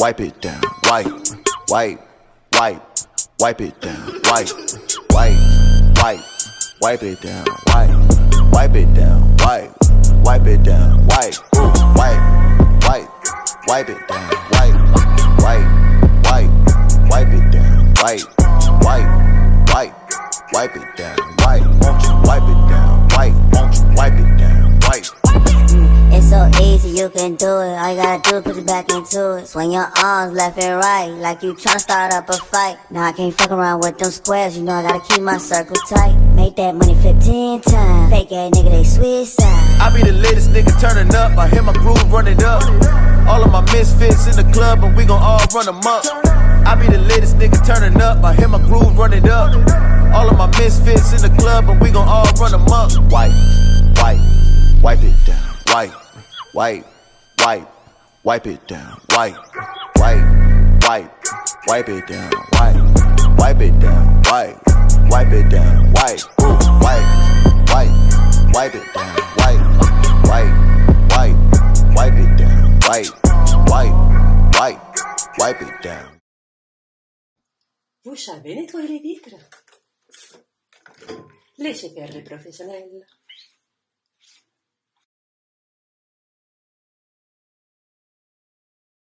wipe it down, wipe, wipe, wipe, wipe it down, wipe, wipe, wipe, wipe it down, wipe it down, wipe it down, wipe, wipe, wipe it down, wipe it down, wipe it down, won't you wipe it down, won't you wipe it down, It's so easy, you can do it. All you gotta do is put it back into it. Swing your arms left and right, like you tryna start up a fight. Now I can't fuck around with them squares, you know I gotta keep my circle tight. Make that money flip 10 times. Fake ass nigga, they switch sides. I be the latest nigga turning up, I hear my groove running up. All of my misfits in the club and we gon' all run amok. I be the latest nigga turning up, I hear my groove running up. All of my misfits in the club and we gon' all run amok. Wipe, wipe, wipe it down, wipe, wipe, wipe, wipe it down, wipe, wipe, wipe, wipe it down, wipe it down, wipe it down, wipe, wipe, wipe it down, wipe it down, wipe it down. Vous savez nettoyer les vitres. Laissez faire les professionnels.